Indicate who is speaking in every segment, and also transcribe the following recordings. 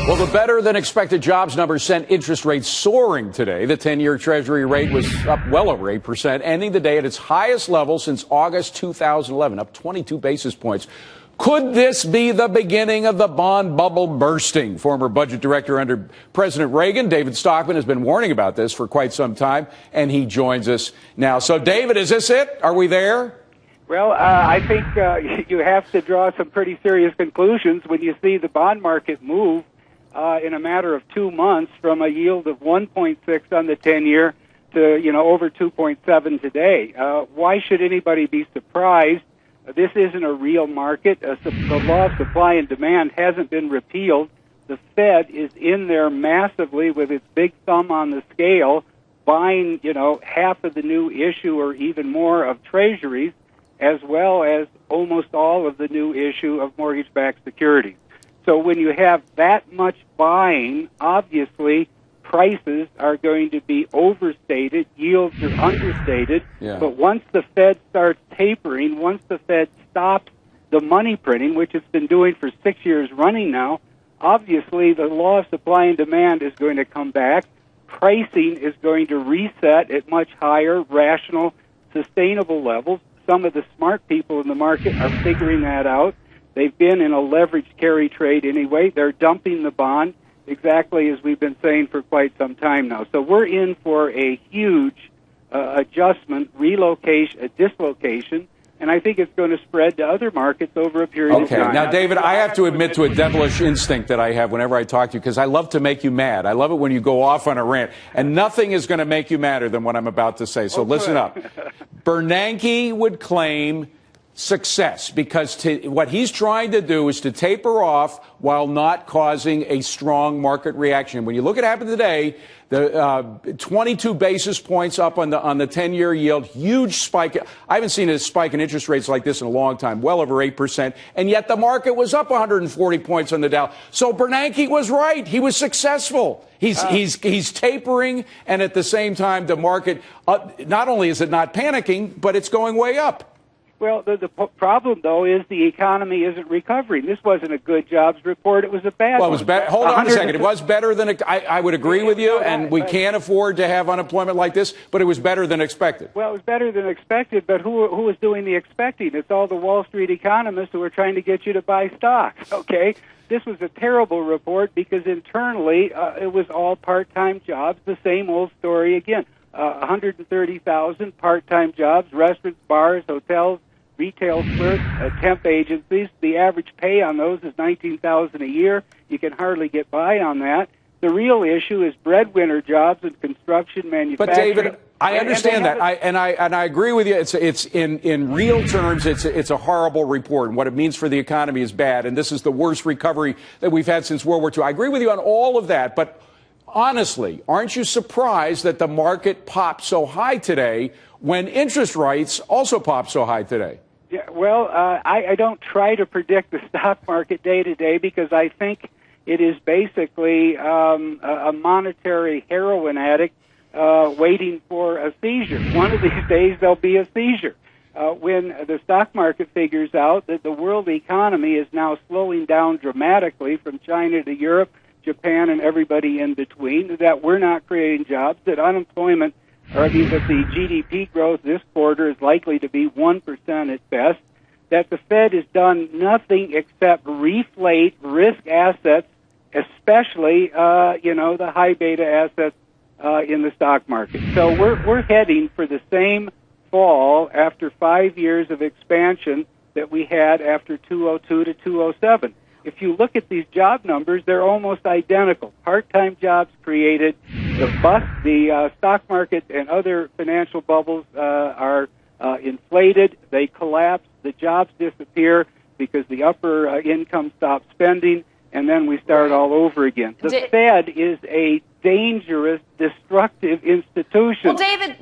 Speaker 1: Well, the better-than-expected jobs numbers sent interest rates soaring today. The 10-year Treasury rate was up well over 8%, ending the day at its highest level since August 2011, up 22 basis points. Could this be the beginning of the bond bubble bursting? Former budget director under President Reagan, David Stockman, has been warning about this for quite some time, and he joins us now. So, David, is this it? Are we there?
Speaker 2: Well, I think you have to draw some pretty serious conclusions when you see the bond market move in a matter of 2 months from a yield of 1.6 on the 10-year to, over 2.7 today. Why should anybody be surprised? This isn't a real market. The law of supply and demand hasn't been repealed. The Fed is in there massively with its big thumb on the scale, buying, half of the new issue or even more of treasuries, as well as almost all of the new issue of mortgage-backed securities. So when you have that much buying, obviously prices are going to be overstated, yields are understated. Yeah. But once the Fed starts tapering, once the Fed stops the money printing, which it's been doing for 6 years running now, obviously the law of supply and demand is going to come back. Pricing is going to reset at much higher, rational, sustainable levels. Some of the smart people in the market are figuring that out. They've been in a leveraged carry trade anyway. They're dumping the bond exactly as we've been saying for quite some time now. So we're in for a huge adjustment, relocation, dislocation, and I think it's going to spread to other markets over a period of time.
Speaker 1: Okay. Now, David, I have to admit to a devilish instinct that I have whenever I talk to you, because I love to make you mad. I love it when you go off on a rant, and nothing is going to make you madder than what I'm about to say. So listen up. Bernanke would claim success because what he's trying to do is to taper off while not causing a strong market reaction. When you look at what happened today, the 22 basis points up on the 10-year yield, huge spike. I haven't seen a spike in interest rates like this in a long time, well over 8%, and yet the market was up 140 points on the Dow. So Bernanke was right. He was successful. He's tapering, and at the same time, the market, not only is it not panicking, but it's going way up.
Speaker 2: Well, the problem, though, is the economy isn't recovering. This wasn't a good jobs report. It was a bad one.
Speaker 1: Well, it was hold on a second. It was better than I would agree with you, and we can't afford to have unemployment like this, but it was better than expected.
Speaker 2: Well, it was better than expected, but who was doing the expecting? It's all the Wall Street economists who are trying to get you to buy stocks, okay? This was a terrible report because internally it was all part-time jobs, the same old story again. 130,000 part-time jobs, restaurants, bars, hotels, retail clerks, temp agencies. The average pay on those is $19,000 a year. You can hardly get by on that. The real issue is breadwinner jobs in construction, manufacturing.
Speaker 1: But David, I understand that, and I agree with you. It's in real terms, it's a horrible report, and what it means for the economy is bad. And this is the worst recovery that we've had since World War II. I agree with you on all of that, but honestly, aren't you surprised that the market popped so high today when interest rates also popped so high today?
Speaker 2: Yeah, well, I don't try to predict the stock market day to day because I think it is basically a monetary heroin addict waiting for a seizure. One of these days there'll be a seizure. When the stock market figures out that the world economy is now slowing down dramatically from China to Europe, Japan, and everybody in between, that we're not creating jobs, that unemployment, that the GDP growth this quarter is likely to be 1% at best, that the Fed has done nothing except reflate risk assets, especially, the high beta assets in the stock market. So we're heading for the same fall after 5 years of expansion that we had after 2002 to 2007. If you look at these job numbers, they're almost identical. Part-time jobs created, the stock market and other financial bubbles are inflated, they collapse, the jobs disappear because the upper income stops spending, and then we start all over again. The Fed is a dangerous, destructive institution.
Speaker 3: Well,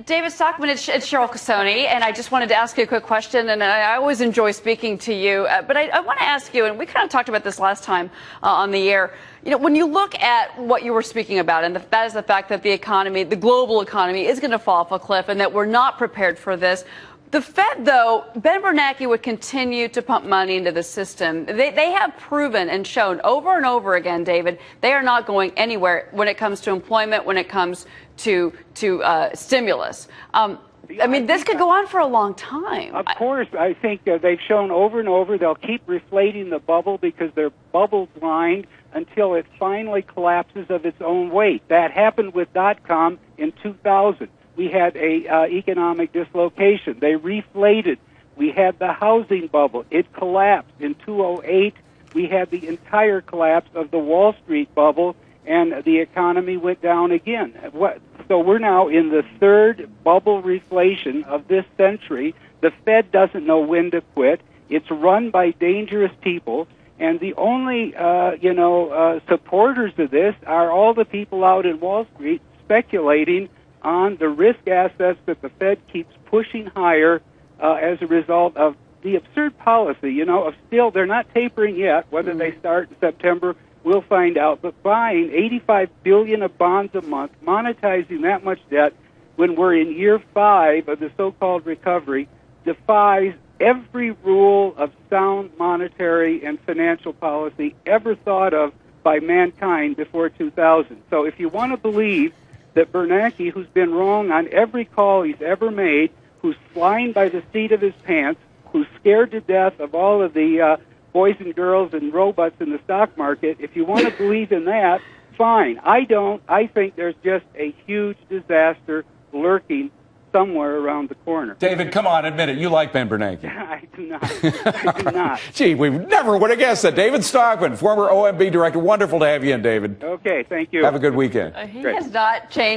Speaker 3: David Stockman, it's Cheryl Casoni, and I just wanted to ask you a quick question, and I always enjoy speaking to you, but I want to ask you, and we kind of talked about this last time on the air, when you look at what you were speaking about, and that is the fact that the economy, the global economy, is going to fall off a cliff, and that we're not prepared for this, The Fed, though, Ben Bernanke would continue to pump money into the system. They have proven and shown over and over again, David, they are not going anywhere when it comes to employment, when it comes to stimulus. I mean, this could go on for a long time.
Speaker 2: Of course, I think they've shown over and over they'll keep reflating the bubble because they're bubble blind until it finally collapses of its own weight. That happened with .com in 2000. We had a economic dislocation. They reflated. We had the housing bubble. It collapsed. In 2008, we had the entire collapse of the Wall Street bubble, and the economy went down again. So we're now in the third bubble reflation of this century. The Fed doesn't know when to quit. It's run by dangerous people, and the only supporters of this are all the people out in Wall Street speculating on the risk assets that the Fed keeps pushing higher as a result of the absurd policy, of still, they're not tapering yet. Whether they start in September, we'll find out. But buying $85 billion of bonds a month, monetizing that much debt when we're in year 5 of the so-called recovery, defies every rule of sound monetary and financial policy ever thought of by mankind before 2000. So if you want to believe that Bernanke, who's been wrong on every call he's ever made, who's flying by the seat of his pants, who's scared to death of all of the boys and girls and robots in the stock market, if you want to believe in that, fine. I don't. I think there's just a huge disaster lurking somewhere around the corner.
Speaker 1: David, come on, admit it. You like Ben Bernanke.
Speaker 2: I do not. I do not.
Speaker 1: Gee, we never would have guessed that. David Stockman, former OMB director. Wonderful to have you in, David.
Speaker 2: Okay, thank you.
Speaker 1: Have a good weekend.
Speaker 3: He has not changed.